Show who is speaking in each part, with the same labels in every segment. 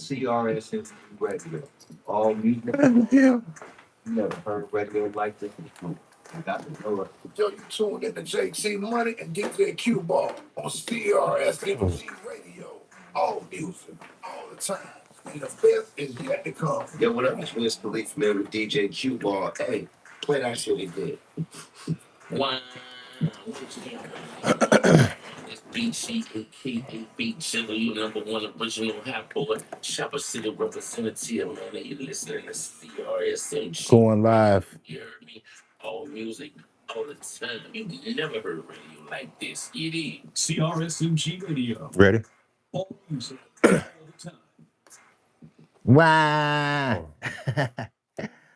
Speaker 1: CRS radio. All music. Yeah. You never heard radio like this before. You got to know it. Yo, you tuned in to JC Money and DJ Q Ball on CRS radio. All music, all the time. And the best is yet to come. Yo, what up? It's Wiz Khalifa, man, with DJ Q Ball. Hey, play that shit again. Wow. It's BCAK, Beat Chiller, you number one original hot boy. Shopper City representative, man. And you listening to CRSMG. Going live. You heard me? All music, all the time. You never heard radio like this. It is CRSMG Radio. Ready? All music, all the time. Wow.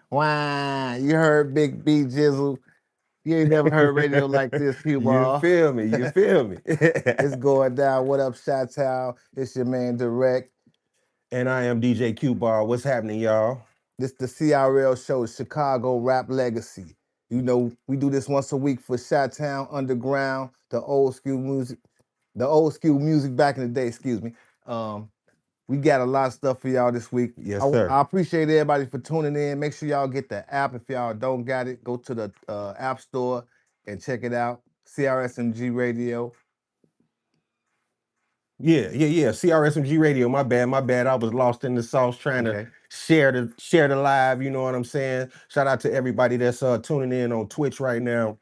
Speaker 1: Wow. You heard Big B Jizzle. You ain't never heard radio like this, Hugh
Speaker 2: You
Speaker 1: Ball.
Speaker 2: feel me? You feel me?
Speaker 1: It's going down. What up, Chi-Town? It's your man, DaWreck.
Speaker 2: And I am DJ Q Bar. What's happening, y'all?
Speaker 1: This the CRL show, Chicago Rap Legacy. You know, we do this once a week for Chi-Town Underground, the old school music back in the day, excuse me. We got a lot of stuff for y'all this week.
Speaker 2: Yes, sir.
Speaker 1: I appreciate everybody for tuning in. Make sure y'all get the app. If y'all don't got it, go to the App Store and check it out. CRSMG Radio.
Speaker 2: Yeah. CRSMG Radio. My bad. I was lost in the sauce trying to share the live. You know what I'm saying? Shout out to everybody that's tuning in on Twitch right now.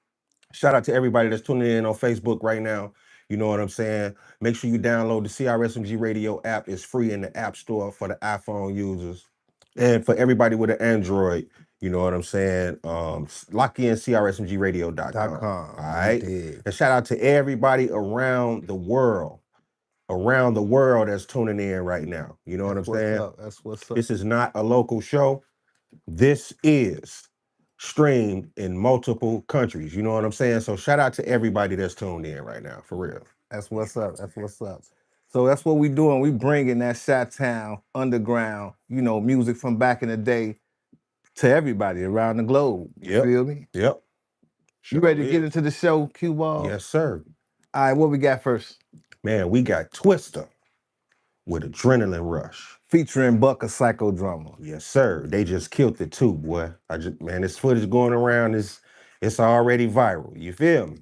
Speaker 2: Shout out to everybody that's tuning in on Facebook right now. You know what I'm saying? Make sure you download the CRSMG Radio app. It's free in the App Store for the iPhone users. And for everybody with an Android, you know what I'm saying? Lock in CRSMGradio.com. All right? And shout out to everybody around the world that's tuning in right now. You know what I'm saying?
Speaker 1: That's what's up.
Speaker 2: This is not a local show. This is streamed in multiple countries. You know what I'm saying? So shout out to everybody that's tuned in right now, for real.
Speaker 1: That's what's up. So that's what we doing. We bringing that Chi-Town underground, music from back in the day to everybody around the globe. You feel me?
Speaker 2: Yep.
Speaker 1: You ready to get into the show, Q-Ball?
Speaker 2: Yes, sir.
Speaker 1: All right, what we got first?
Speaker 2: Man, we got Twista with Adrenaline Rush.
Speaker 1: Featuring Buck, a psychodrama.
Speaker 2: Yes, sir. They just killed it too, boy. This footage going around it's already viral. You feel me?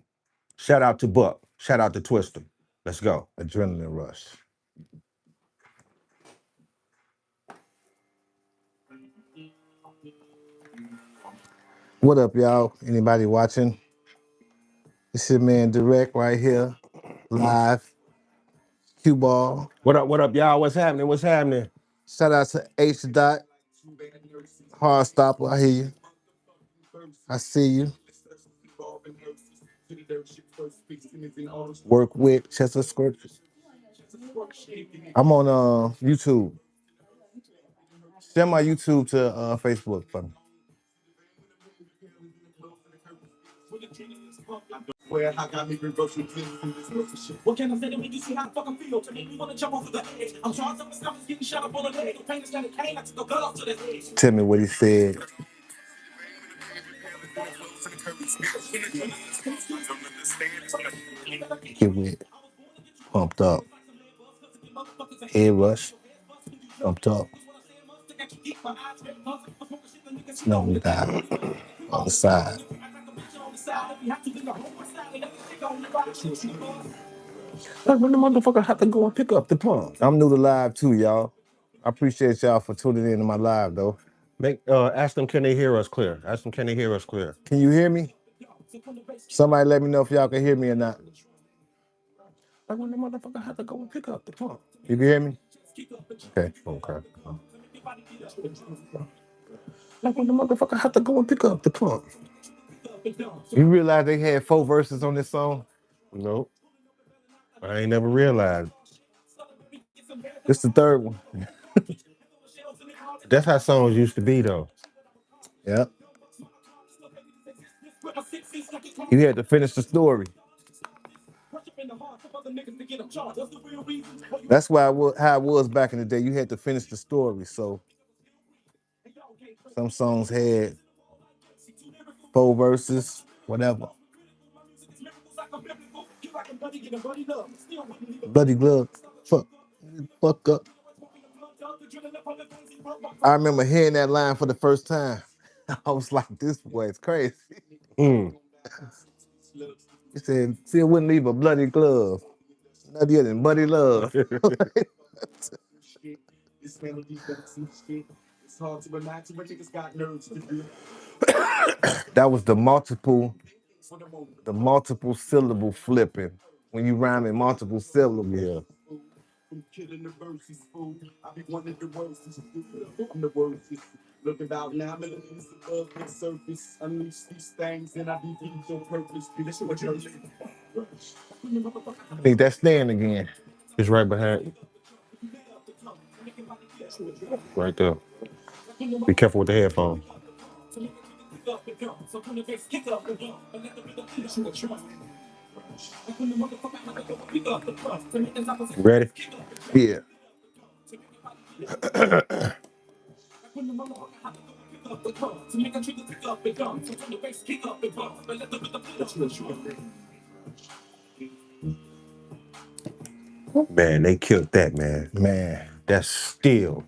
Speaker 2: Shout out to Buck. Shout out to Twista. Let's go.
Speaker 1: Adrenaline Rush. What up, y'all? Anybody watching? It's your man DaWreck right here, live. Q-Ball.
Speaker 2: What up, y'all? What's happening?
Speaker 1: Shout out to H. Dot. Hard Stopper, I hear you. I see you. Work with Chester Squirt. I'm on YouTube. Share my YouTube to Facebook for me. What can I say to make you see how the fuck I feel? To make me want to jump off of the edge. I'm trying to stop getting shot up on the leg. The pain is kind of pain. I took the gun off to the head. Tell me what he said. Get with pumped up. Head rush. Pumped up. No doubt. On the side.
Speaker 2: Like when the motherfucker have to go and pick up the pump.
Speaker 1: I'm new to live too, y'all. I appreciate y'all for tuning in to my live though.
Speaker 2: Ask them, can they hear us clear?
Speaker 1: Can you hear me? Somebody let me know if y'all can hear me or not.
Speaker 2: Like when the motherfucker have to go and pick up the pump.
Speaker 1: You can hear me? Okay.
Speaker 2: Like when the motherfucker have to go and pick up the pump.
Speaker 1: You realize they had 4 verses on this song?
Speaker 2: Nope. I ain't never realized.
Speaker 1: This the 3rd one.
Speaker 2: That's how songs used to be though.
Speaker 1: Yep. You had to finish the story. That's how it was back in the day. You had to finish the story. So some songs had 4 verses, whatever. Bloody glove. Fuck up. I remember hearing that line for the first time. I was like, this boy is crazy.
Speaker 2: Mm.
Speaker 1: He said, still wouldn't leave a bloody glove. Nuttier than Buddy Love. That was the multiple syllable flipping. When you rhyme in multiple syllables.
Speaker 2: Yeah.
Speaker 1: Looking about now, millimeters above the surface. Unleash these things and I defeat your purpose. I think that's staying again.
Speaker 2: It's right behind. Right there. Be careful with the headphones. Ready?
Speaker 1: Yeah.
Speaker 2: Man, they killed that, man.
Speaker 1: Man.
Speaker 2: That's still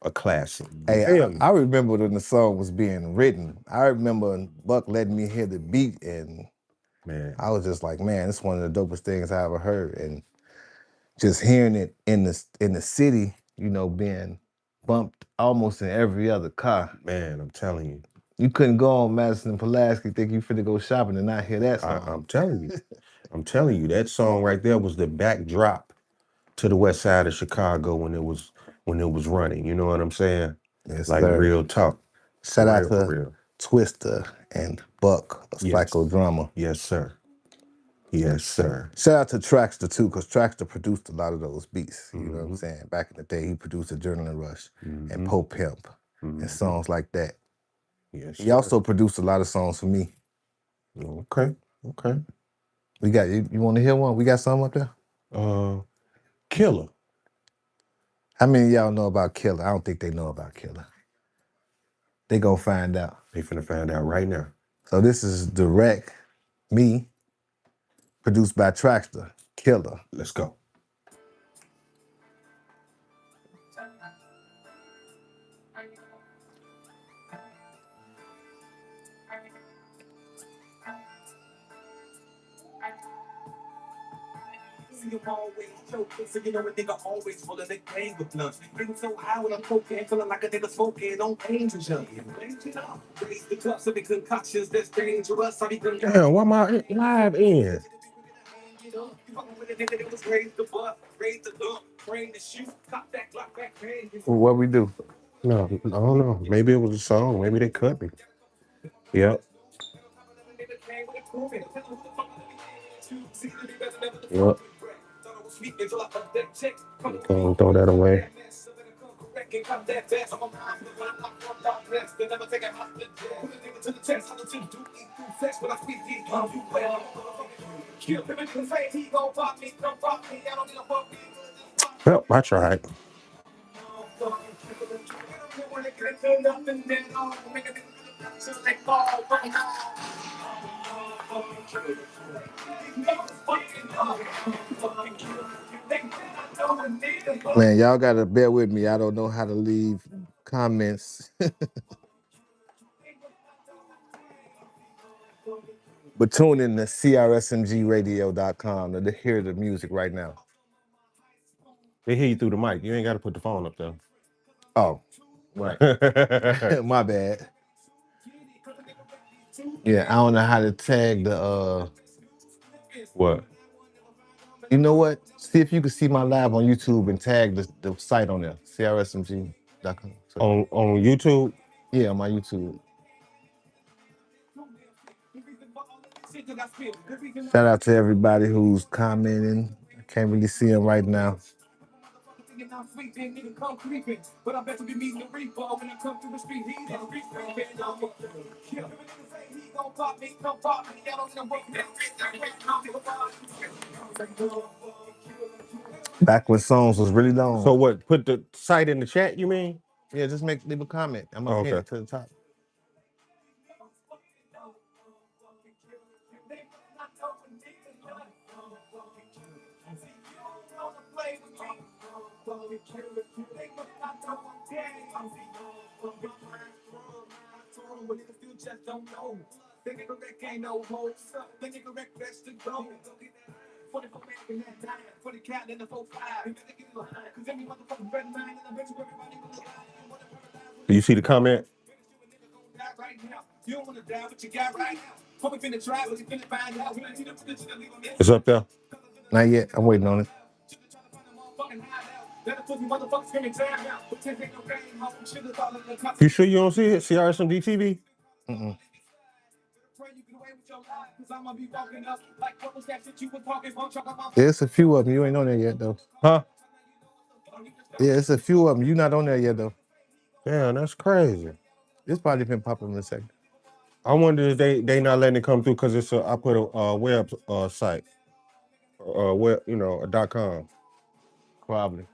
Speaker 2: a classic.
Speaker 1: Hey, I remember when the song was being written. I remember Buck letting me hear the beat, and
Speaker 2: Man,
Speaker 1: I was just like, man, it's one of the dopest things I ever heard. And just hearing it in the city, you know, being bumped almost in every other car.
Speaker 2: man, I'm telling you.
Speaker 1: You couldn't go on Madison and Pulaski, think you finna go shopping and not hear that song.
Speaker 2: I'm telling you. I'm telling you, that song right there was the backdrop to the west side of Chicago when it was running. You know what I'm saying?
Speaker 1: Yes,
Speaker 2: Like
Speaker 1: sir.
Speaker 2: real talk.
Speaker 1: Shout out
Speaker 2: For
Speaker 1: to
Speaker 2: real.
Speaker 1: Twister and Buck, a
Speaker 2: Yes.
Speaker 1: psychodrama.
Speaker 2: Yes, sir. Yes, sir.
Speaker 1: Shout out to Traxter too, because Traxter produced a lot of those beats. You know what I'm saying? Back in the day, he produced Adrenaline Rush and Pope Pimp and songs like that.
Speaker 2: Yes,
Speaker 1: He
Speaker 2: sir.
Speaker 1: also produced a lot of songs for me.
Speaker 2: Okay.
Speaker 1: We got you want to hear one? We got some up there?
Speaker 2: Killer.
Speaker 1: How many of y'all know about Killer? I don't think they know about Killer. They gonna find out.
Speaker 2: They finna find out right now.
Speaker 1: So this is DaWreck, me, produced by Traxter, Killer.
Speaker 2: Let's go.
Speaker 3: See, I'm always joking, so you know a nigga always full of the game with blunt. Getting so high when I'm cocaine, feeling like a nigga smoking on angel junk. Raise the cups of the concoctions that's dangerous. I be good.
Speaker 2: Damn, why my live in?
Speaker 1: What we do?
Speaker 2: No, I don't know. Maybe it was a song. Maybe they cut me. Yep. Yep. Don't throw that away. Well, I tried.
Speaker 1: Man, y'all gotta bear with me. I don't know how to leave comments. But tune in to crsmgradio.com to hear the music right now.
Speaker 2: They hear you through the mic. You ain't got to put the phone up there.
Speaker 1: Oh, right. My bad. Yeah, I don't know how to tag the
Speaker 2: What?
Speaker 1: You know what? See if you can see my live on YouTube and tag the site on there, crsmg.com.
Speaker 2: On YouTube?
Speaker 1: Yeah, on my YouTube. Shout out to everybody who's commenting. I can't really see them right now. Back when songs was really long.
Speaker 2: So what? Put the site in the chat, you mean?
Speaker 1: Yeah, just leave a comment. I'm gonna pin it to the top.
Speaker 3: But niggas still just don't know. The nigga Wreck ain't no hoes. The nigga Wreck best to go. 44 man in that time. For the cat in the 4-5. You better get in line. Cause every motherfucker better mine. And I bet you everybody will die.
Speaker 2: Do you see the comment?
Speaker 3: Right now. You don't wanna die, but you got right now. What we finna try, but you finna find out. We don't need to put the leave on this.
Speaker 2: It's up there.
Speaker 4: Not yet. I'm waiting on it.
Speaker 2: You sure you don't see it? CRSMD TV?
Speaker 4: Mm-mm. There's a few of them. You ain't on there yet, though.
Speaker 2: Huh?
Speaker 4: Yeah, it's a few of them. You not on there yet, though.
Speaker 2: Damn, that's crazy.
Speaker 4: It's probably been popping in a second.
Speaker 2: I wonder if they not letting it come through because it's I put a web site, web a .com.
Speaker 4: Probably.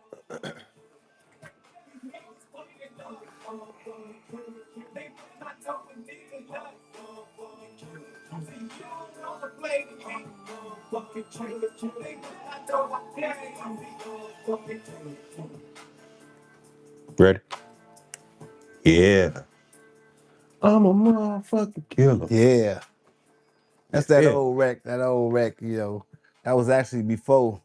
Speaker 2: Ready? Yeah. I'm a motherfucking killer.
Speaker 4: Yeah. That's that
Speaker 2: Yeah.
Speaker 4: old wreck. That old wreck, That was actually before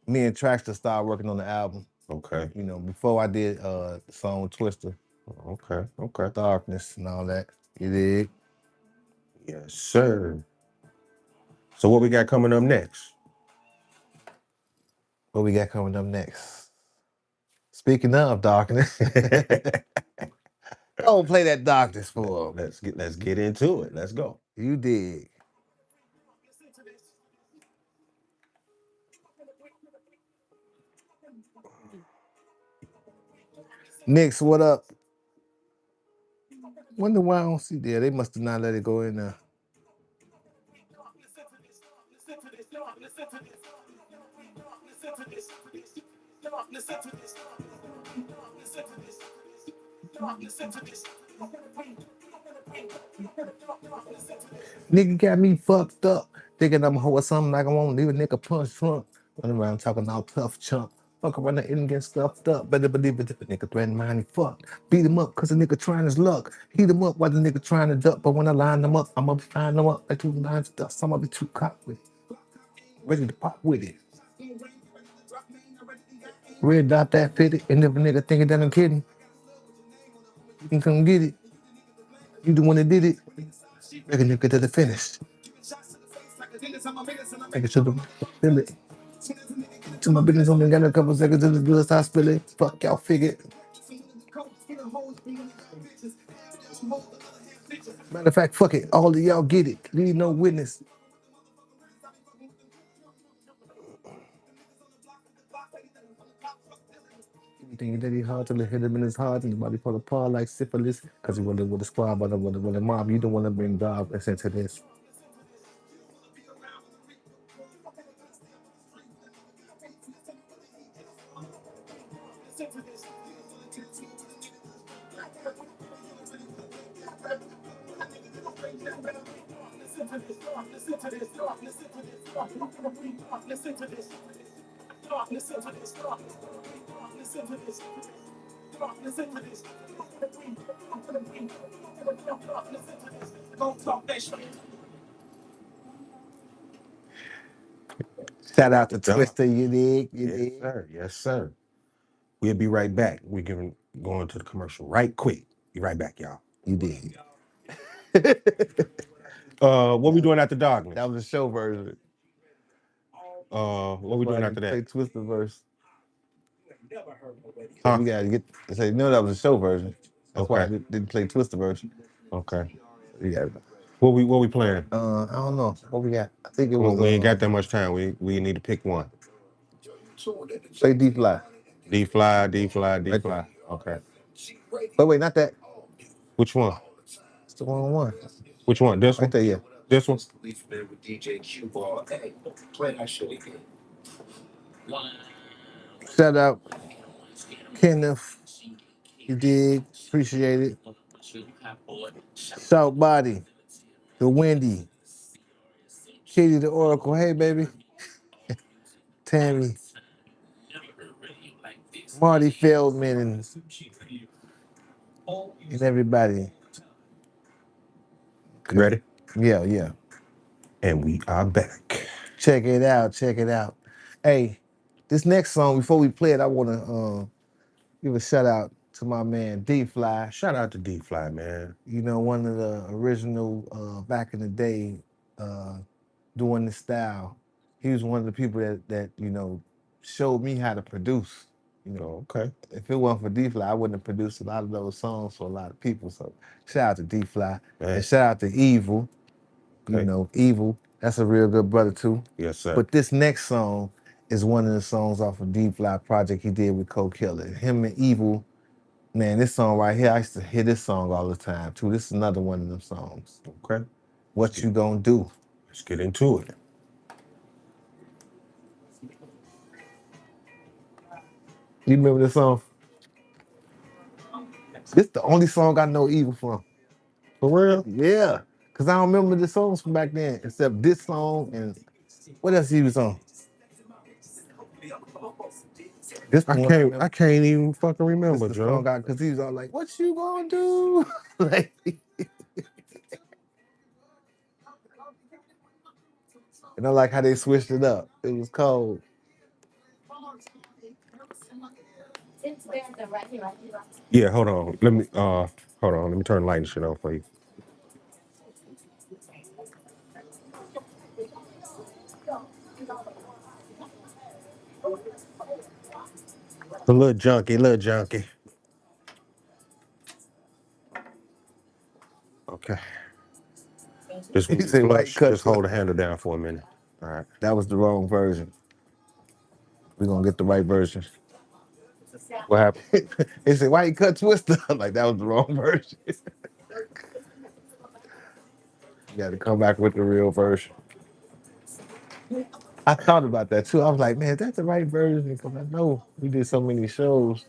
Speaker 4: me and Traxter started working on the album.
Speaker 2: Okay.
Speaker 4: Before I did the song Twister.
Speaker 2: Okay.
Speaker 4: Darkness and all that. You dig?
Speaker 2: Yes, sir. So what we got coming up next?
Speaker 4: What we got coming up next? Speaking of darkness. Don't play that darkness for them.
Speaker 2: Let's get into it. Let's go.
Speaker 4: You dig. Nix, what up? Wonder why I don't see there. They must have not let it go in there. Nigga got me fucked up. Thinking I'm a hoe or something like I won't leave a nigga punch trunk. Running around talking all tough chunk. Fuck around the end, get stuffed up. Better believe it if a nigga threaten mine, he fucked. Beat him up cause a nigga trying his luck. Heat him up while the nigga trying to duck. But when I line them up, I'ma find them up like 2 lines of dust. I'ma be too cocked with it. Ready to pop with it. Red dot that fitted. And if a nigga thinking that I'm kidding, you can come get it. You the one that did it. Reckon you get to the finish. Make it to the feel it. To my business, only got a couple seconds in the good I spill it. Fuck y'all figure. Matter of fact, fuck it. All of y'all get it. Leave no witness. You think that he hard till it hit him in his heart and the body fall apart like syphilis? Cause he wanted with a squad, but with a mob. You don't want to bring darkness into this. Shout out to Twister, you dig?
Speaker 2: Yes, sir. Yes, sir. We'll be right back. We're going to the commercial right quick. Be right back, y'all.
Speaker 4: You dig.
Speaker 2: What we doing after darkness?
Speaker 4: That was the show version.
Speaker 2: What we doing after that?
Speaker 4: Play Twister verse.
Speaker 2: Huh?
Speaker 4: We gotta say no, that was the show version. That's why I didn't play Twister version.
Speaker 2: Okay.
Speaker 4: Yeah.
Speaker 2: What we playing?
Speaker 4: I don't know. What we got? I think it was.
Speaker 2: We ain't got that much time. We need to pick one.
Speaker 4: Play D Fly.
Speaker 2: D Fly. Okay.
Speaker 4: But wait, not that.
Speaker 2: Which one?
Speaker 4: It's the one.
Speaker 2: Which one? This one?
Speaker 4: Right there, yeah.
Speaker 2: This one?
Speaker 4: Shout out Kenneth. You dig? Appreciate it. Shout Body. The Wendy. Katie the Oracle. Hey, baby. Tammy. Marty Feldman and everybody.
Speaker 2: Ready?
Speaker 4: Yeah.
Speaker 2: And we are back.
Speaker 4: Check it out. Hey, this next song, before we play it, I want to give a shout out to my man D Fly.
Speaker 2: Shout out to D Fly, man.
Speaker 4: You know, one of the original back in the day doing this style. He was one of the people that you know showed me how to produce. You know,
Speaker 2: Okay.
Speaker 4: if it wasn't for D Fly, I wouldn't have produced a lot of those songs for a lot of people. So shout out to D Fly
Speaker 2: Man.
Speaker 4: and shout out to Evil.
Speaker 2: Okay.
Speaker 4: You know, Evil, that's a real good brother too.
Speaker 2: Yes, sir.
Speaker 4: But this next song is one of the songs off of D Fly project he did with Cold Killer. Him and Evil, man, this song right here, I used to hear this song all the time too. This is another one of them songs.
Speaker 2: Okay.
Speaker 4: What You Gonna Do?
Speaker 2: Let's get into it.
Speaker 4: You remember this song? This the only song I know Evil from.
Speaker 2: For real?
Speaker 4: Yeah. Cause I don't remember the songs from back then, except this song and what else he was on? This
Speaker 2: I can't even fucking remember,
Speaker 4: this the
Speaker 2: Joe.
Speaker 4: song I cause he was all like, what you gonna do? Like, and I like how they switched it up. It was cold.
Speaker 2: Yeah, hold on. Let me turn the light and shit on for you. A little junky. Okay. Just
Speaker 4: He said, "Why you
Speaker 2: flush.
Speaker 4: cut
Speaker 2: Just hold the handle down for a minute. All right.
Speaker 4: That was the wrong version. We're gonna get the right version."
Speaker 2: What happened?
Speaker 4: He said, "Why you cut Twister?" Like that was the wrong version. You got to come back with the real version. I thought about that too. I was like, man, that's the right version because I know we did so many shows.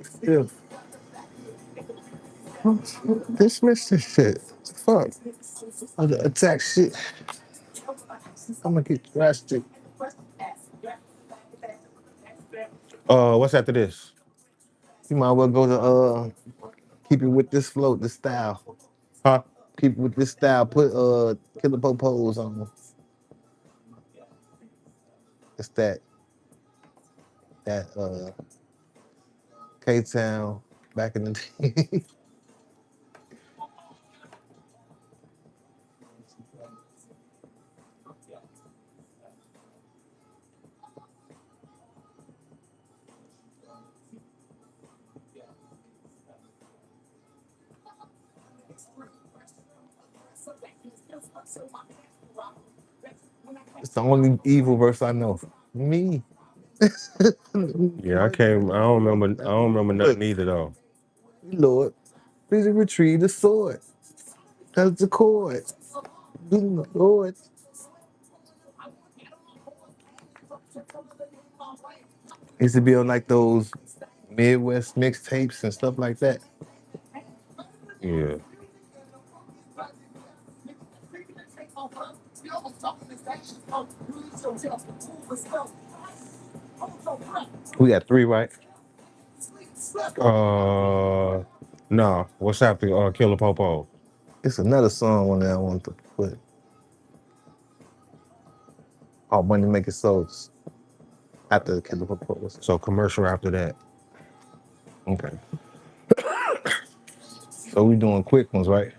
Speaker 4: Still,
Speaker 2: Dismiss this shit. Fuck.
Speaker 4: other attack shit. I'm gonna get drastic.
Speaker 2: What's after this?
Speaker 4: You might well go to keep it with this float, this style.
Speaker 2: Huh?
Speaker 4: Keep it with this style. Put Killer Popos on. It's that K-Town back in the day. It's the only evil verse I know. Me.
Speaker 2: Yeah, I can't. I don't remember. I don't remember nothing either though.
Speaker 4: Lord, please retrieve the sword. That's the chord. Lord. Used to be on like those Midwest mixtapes and stuff like that.
Speaker 2: Yeah.
Speaker 4: We got 3, right?
Speaker 2: No. What's after Killer Popo?
Speaker 4: It's another song on there I want to put. All Money Making Souls. After the Killer Proposal.
Speaker 2: So commercial after that.
Speaker 4: Okay. So we doing quick ones, right?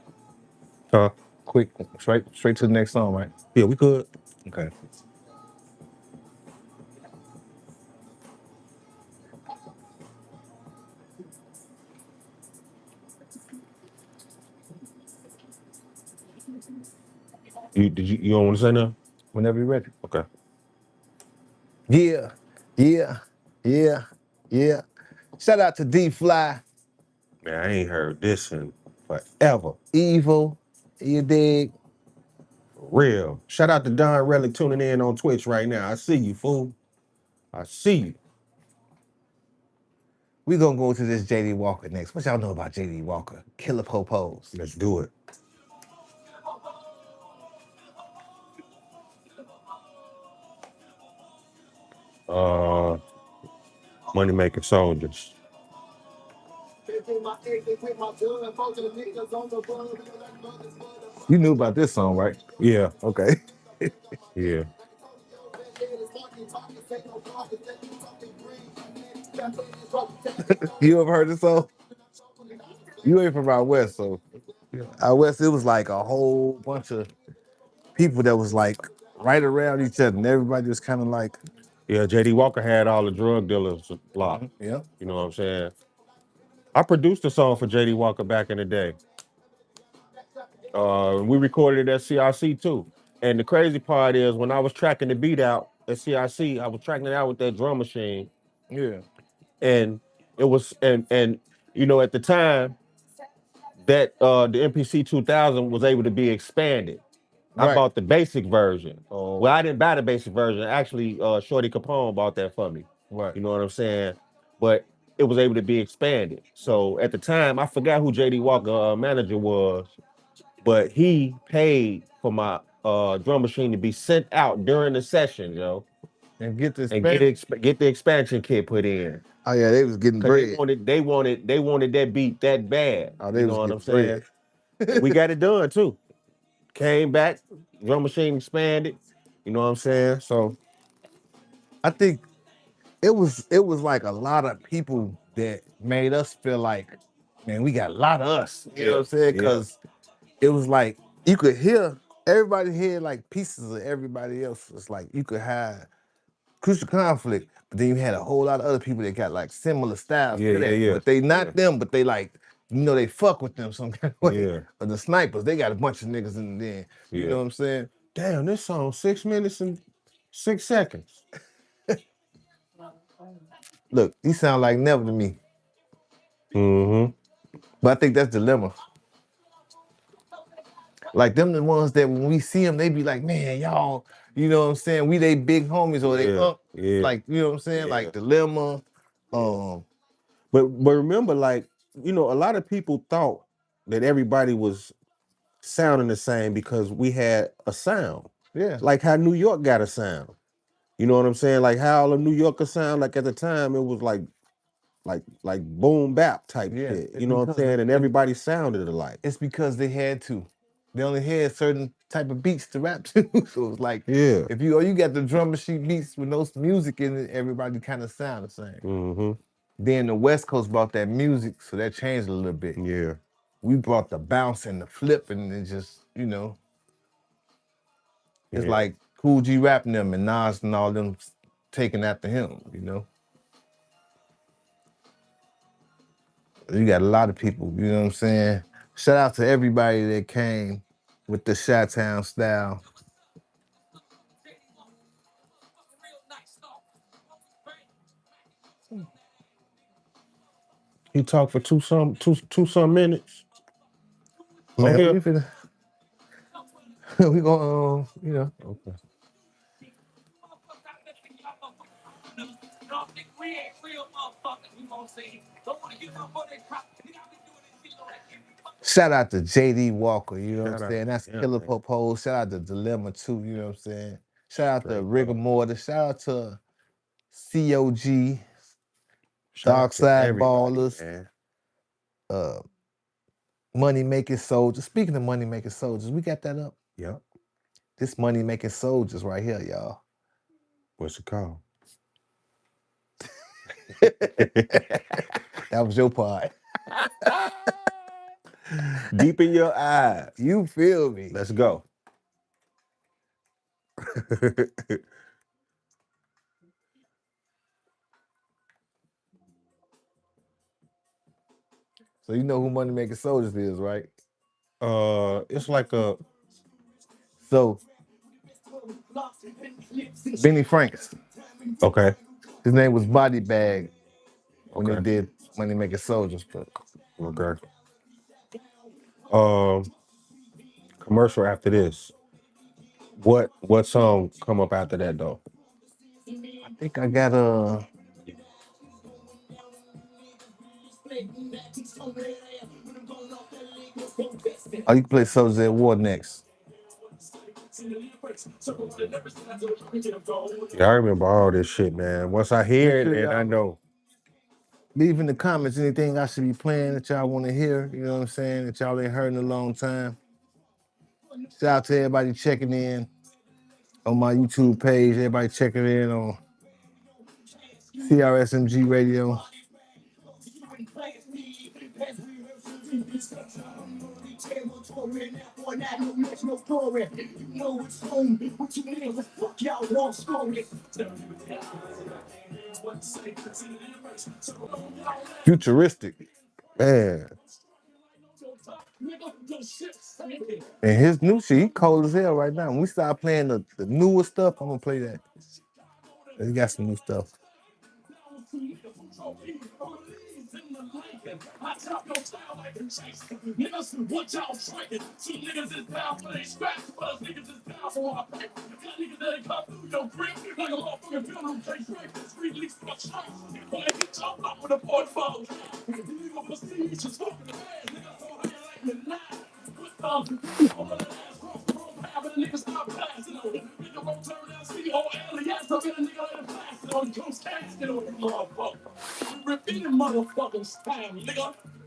Speaker 2: Huh?
Speaker 4: Quick, straight to the next song, right?
Speaker 2: Yeah, we could.
Speaker 4: Okay.
Speaker 2: You don't want to say nothing?
Speaker 4: Whenever you're ready.
Speaker 2: Okay.
Speaker 4: Yeah. Shout out to D Fly,
Speaker 2: Man, I ain't heard this in forever.
Speaker 4: Evil, you dig?
Speaker 2: For real. Shout out to DaWreck tuning in on Twitch right now. I see you, fool. I see you.
Speaker 4: We gonna go to this JD Walker next. What y'all know about JD Walker? Killer Popos.
Speaker 2: Let's do it. Uh, Money Making Soldiers.
Speaker 4: You knew about this song, right?
Speaker 2: Yeah,
Speaker 4: Okay.
Speaker 2: yeah.
Speaker 4: You ever heard this song? You ain't from out west, so out west it was like a whole bunch of people that was like right around each other, and everybody was kind of like,
Speaker 2: Yeah, JD Walker had all the drug dealers blocked.
Speaker 4: yeah,
Speaker 2: You know what I'm saying? I produced a song for JD Walker back in the day. We recorded it at CRC too. And the crazy part is when I was tracking the beat out at CRC, I was tracking it out with that drum machine.
Speaker 4: yeah,
Speaker 2: And it was and you know at the time that the MPC 2000 was able to be expanded. I
Speaker 4: right,
Speaker 2: bought the basic version.
Speaker 4: oh,
Speaker 2: Well, I didn't buy the basic version. Actually, Shorty Capone bought that for me.
Speaker 4: right,
Speaker 2: You know what I'm saying? But it was able to be expanded. So at the time, I forgot who JD Walker manager was, but he paid for my drum machine to be sent out during the session,
Speaker 4: and get this
Speaker 2: and get
Speaker 4: band.
Speaker 2: get the expansion kit put in.
Speaker 4: Oh yeah, they was getting
Speaker 2: Cause
Speaker 4: bread.
Speaker 2: they wanted that beat that bad.
Speaker 4: Oh, they
Speaker 2: You
Speaker 4: was
Speaker 2: know what I'm
Speaker 4: getting
Speaker 2: saying?
Speaker 4: bread.
Speaker 2: And we got it done too. Came back, drum machine expanded. You know what I'm saying? So
Speaker 4: I think it was like a lot of people that made us feel like, man, we got a lot of us. You know what I'm saying?
Speaker 2: yeah,
Speaker 4: Because it was like you could hear everybody hear like pieces of everybody else. It's like you could have crucial conflict, but then you had a whole lot of other people that got like similar styles to that.
Speaker 2: yeah,
Speaker 4: But they not
Speaker 2: yeah,
Speaker 4: them, but they like, they fuck with them some kind of way.
Speaker 2: yeah,
Speaker 4: Or the snipers, they got a bunch of niggas in there. You
Speaker 2: yeah.
Speaker 4: know what I'm saying?
Speaker 2: Damn, this song 6 minutes and 6 seconds.
Speaker 4: Look, these sound like never to me.
Speaker 2: Mm-hmm.
Speaker 4: But I think that's dilemma. Like them the ones that when we see them, they be like, man, y'all, you know what I'm saying? We they big homies or they
Speaker 2: Yeah, yeah,
Speaker 4: like, you know what I'm saying?
Speaker 2: yeah.
Speaker 4: Like dilemma. Um,
Speaker 2: But remember, like, a lot of people thought that everybody was sounding the same because we had a sound.
Speaker 4: yeah,
Speaker 2: Like how New York got a sound. You know what I'm saying? Like how all of New Yorkers sound. Like at the time, it was like boom bap type
Speaker 4: yeah.
Speaker 2: shit.
Speaker 4: It's
Speaker 2: You know what I'm
Speaker 4: because
Speaker 2: saying? And everybody sounded alike.
Speaker 4: it's because they had to. They only had certain type of beats to rap to. So it's like
Speaker 2: Yeah.
Speaker 4: if you got the drum machine beats with no music in it, everybody kind of sound the same.
Speaker 2: Mm-hmm.
Speaker 4: Then the West Coast brought that music, so that changed a little bit.
Speaker 2: Yeah.
Speaker 4: We brought the bounce and the flip, and it just, it's
Speaker 2: Yeah.
Speaker 4: like Cool G rapping them and Nas and all them taking after him. You got a lot of people, you know what I'm saying? Shout out to everybody that came with the Chi-Town style.
Speaker 2: He talked for two some minutes. On
Speaker 4: Man,
Speaker 2: here.
Speaker 4: we gonna,
Speaker 2: Okay.
Speaker 4: shout out to JD Walker, you know what I'm
Speaker 2: Shout out
Speaker 4: saying?
Speaker 2: to
Speaker 4: That's
Speaker 2: him,
Speaker 4: Killer
Speaker 2: man.
Speaker 4: Popo. Shout out to Dilemma too, you know what I'm saying? Shout out to
Speaker 2: Straight
Speaker 4: Rigor
Speaker 2: up.
Speaker 4: Mortis. Shout out to COG,
Speaker 2: Shout out
Speaker 4: Dark
Speaker 2: to
Speaker 4: Side
Speaker 2: everybody,
Speaker 4: Ballers,
Speaker 2: man.
Speaker 4: uh, Money Making Soldiers. Speaking of Money Making Soldiers, we got that up.
Speaker 2: Yep.
Speaker 4: This Money Making Soldiers right here, y'all.
Speaker 2: What's it called?
Speaker 4: That was your part.
Speaker 2: Deep in your eyes.
Speaker 4: You feel me?
Speaker 2: Let's go.
Speaker 4: So you know who Money Making Soldiers is, right?
Speaker 2: It's like a
Speaker 4: So Benny Franks,
Speaker 2: okay,
Speaker 4: his name was Body Bag when they
Speaker 2: okay,
Speaker 4: did Money Making Soldiers. But
Speaker 2: okay. Um, Commercial after this. What song come up after that though?
Speaker 4: I think I got oh, you can play Soldiers at War next.
Speaker 2: Yeah, I remember all this shit, man. Once I hear it, and I know.
Speaker 4: Leave in the comments anything I should be playing that y'all want to hear, you know what I'm saying, that y'all ain't heard in a long time. Shout out to everybody checking in on my YouTube page, everybody checking in on CRSMG Radio. Futuristic, man. And his new shit, he cold as hell right now. When we start playing the newer stuff, I'm gonna play that. He got some new stuff.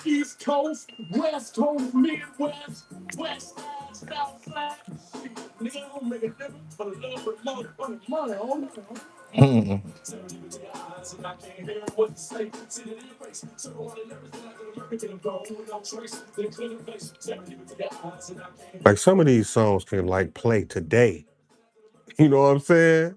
Speaker 3: East Coast, West Coast, Midwest, West Side, South Side. Nigga, I don't make a difference for the love of motherfucking money.
Speaker 2: Like some of these songs can like play today. You know what I'm saying?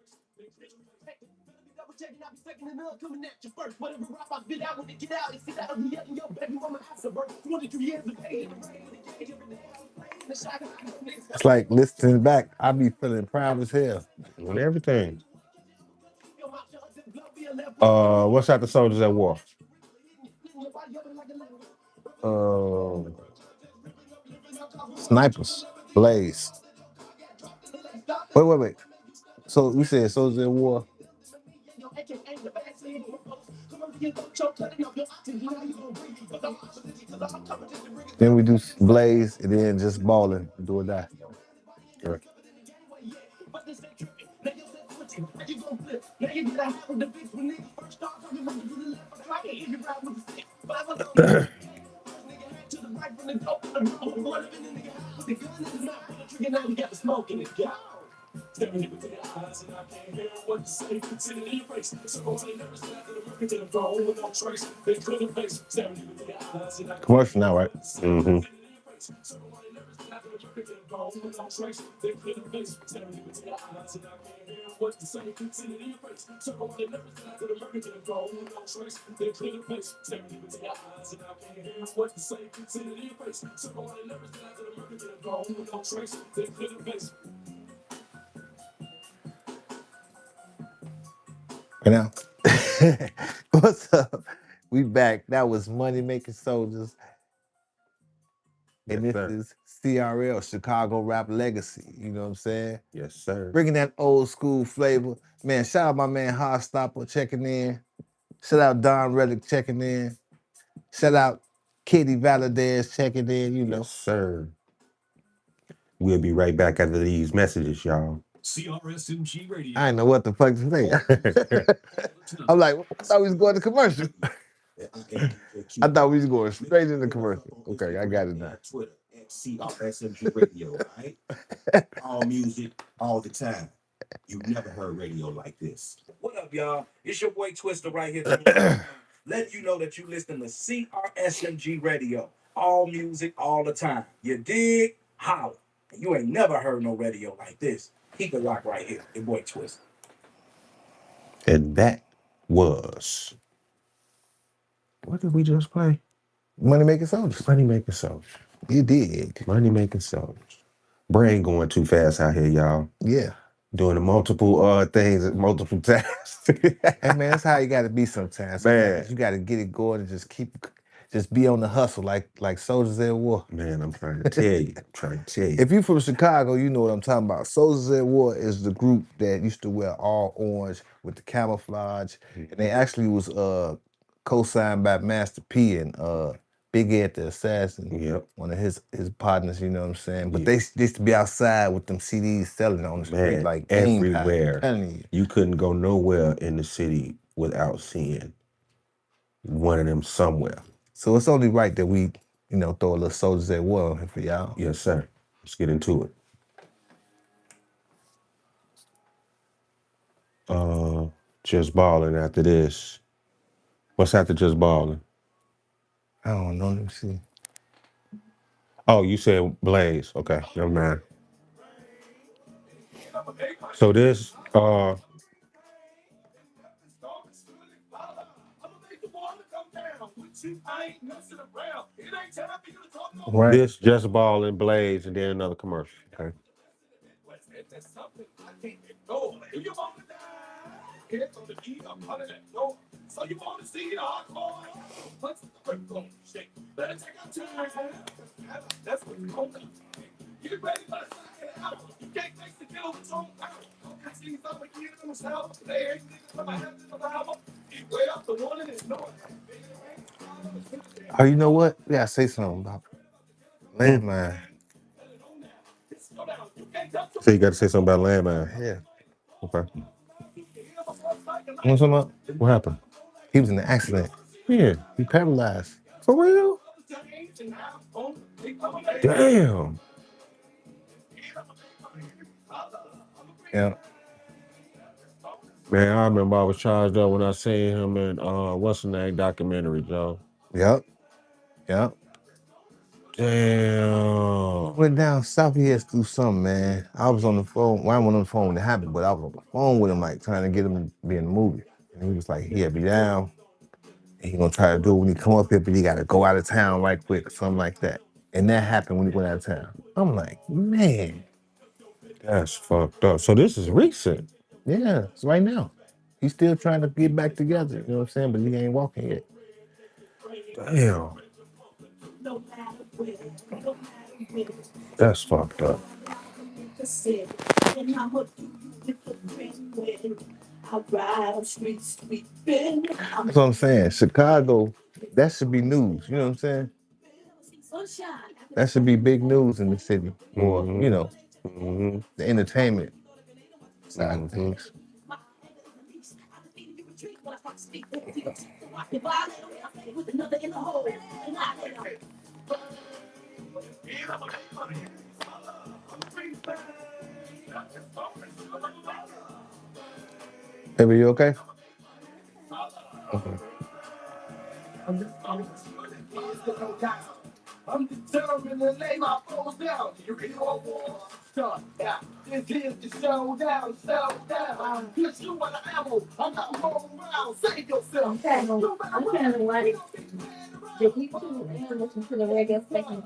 Speaker 4: It's like listening back, I be feeling proud as hell.
Speaker 2: On everything. What's out the Soldiers at War?
Speaker 4: Snipers, Blaze. Wait. So we said Soldiers at War. Then we do Blaze, and then just balling, do or die.
Speaker 2: Right.
Speaker 4: Commercial now, right?
Speaker 2: Mm-hmm.
Speaker 4: And now, what's up? We back. That was Money Making Soldiers. And
Speaker 2: Yes,
Speaker 4: this
Speaker 2: sir.
Speaker 4: is CRL, Chicago Rap Legacy. You know what I'm saying?
Speaker 2: Yes, sir.
Speaker 4: Bringing that old school flavor. Man, shout out my man Hotstopper checking in. Shout out Don Reddick checking in. Shout out Kitty Valadez checking in, you know.
Speaker 2: Yes, sir. We'll be right back after these messages, y'all.
Speaker 3: CRSMG Radio.
Speaker 4: I didn't know what the fuck to say. I'm like, I thought we was going to commercial. I thought we was going straight into commercial. Okay, I got it now.
Speaker 1: Twitter at CRSMG Radio, right? All music, all the time. You've never heard radio like this. What up, y'all? It's your boy Twister right here. Let you know that you listen to CRSMG Radio. All music, all the time. You dig? Holla. You ain't never heard no radio like this. Keep it locked right here. Your boy Twister.
Speaker 2: And that was, what did we just play?
Speaker 4: Money Making Soldiers.
Speaker 2: Money Making Soldiers.
Speaker 4: You dig.
Speaker 2: Money Making Soldiers. Brain going too fast out here, y'all.
Speaker 4: Yeah.
Speaker 2: Doing the multiple things at multiple times.
Speaker 4: Hey man, that's how you gotta be sometimes.
Speaker 2: Man.
Speaker 4: You gotta get it going and just be on the hustle like soldiers at war.
Speaker 2: Man, I'm trying to tell you.
Speaker 4: If you from Chicago, you know what I'm talking about. Soldiers at War is the group that used to wear all orange with the camouflage. And they actually was co-signed by Master P and Big Ed the Assassin.
Speaker 2: Yep.
Speaker 4: One of his partners, you know what I'm saying? But
Speaker 2: Yeah.
Speaker 4: they used to be outside with them CDs selling on the street
Speaker 2: Man,
Speaker 4: like game packs.
Speaker 2: everywhere.
Speaker 4: I'm telling you.
Speaker 2: You couldn't go nowhere in the city without seeing one of them somewhere.
Speaker 4: So it's only right that we, you know, throw a little Soldiers at War for y'all.
Speaker 2: Yes, sir. Let's get into it. Just Balling after this. What's after Just Balling?
Speaker 4: I don't know. Let me see.
Speaker 2: Oh, you said Blaze. Okay, never mind. So this,
Speaker 4: Right.
Speaker 2: this Just Balling, Blaze, and then another commercial. Okay.
Speaker 3: So you want to see the hardcore? What's the first shake? Better take our time. That's what you want. Get ready for the second hour. You can't take the kill with your own power. I see some of you in the south. They ain't niggas from my head to the hour. Keep way up the one and it's north.
Speaker 4: Oh, you know what? We gotta say something about Landmine.
Speaker 2: So you got to say something about Landmine.
Speaker 4: Yeah.
Speaker 2: Okay.
Speaker 4: You know something about?
Speaker 2: What happened?
Speaker 4: He was in an accident.
Speaker 2: Yeah.
Speaker 4: He paralyzed.
Speaker 2: For real? Damn.
Speaker 4: Yeah.
Speaker 2: Man, I remember I was charged up when I seen him in what's the name documentary, Joe.
Speaker 4: Yep. Yep.
Speaker 2: Damn.
Speaker 4: Went down south. He had to do something, man. I was on the phone. Well, I wasn't on the phone when it happened, but I was on the phone with him, like trying to get him to be in the movie. And he was like, he had me down. And he gonna try to do it when he come up here, but he gotta go out of town right quick, something like that. And that happened when he went out of town. I'm like, man.
Speaker 2: That's fucked up. So this is recent.
Speaker 4: Yeah, it's right now. He's still trying to get back together, you know what I'm saying? But he ain't walking yet.
Speaker 2: Damn. That's fucked up.
Speaker 4: That's what I'm saying. Chicago, that should be news, you know what I'm saying? That should be big news in the city, or, you know, the entertainment side of things. Baby, you okay? Okay.
Speaker 3: I'm determined to lay my foes down. You ready for war? Start now. This is the showdown, showdown. Plus you want the ammo. I'm not rolling around. Save yourself.
Speaker 5: Okay, I'm kind of like the YouTube and listen to the reggae station.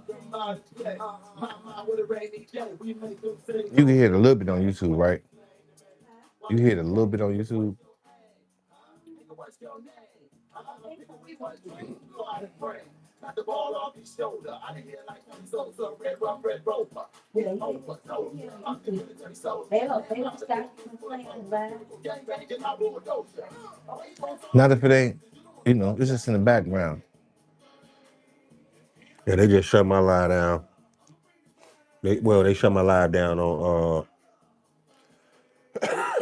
Speaker 4: You can hear it a little bit on YouTube, right? You hear it a little bit on YouTube.
Speaker 3: The ball off his shoulder. I didn't hear like so red rover.
Speaker 5: They don't stop complaining about it.
Speaker 4: Not if it ain't, you know, it's just in the background.
Speaker 2: Yeah, they just shut my live down. They shut my live down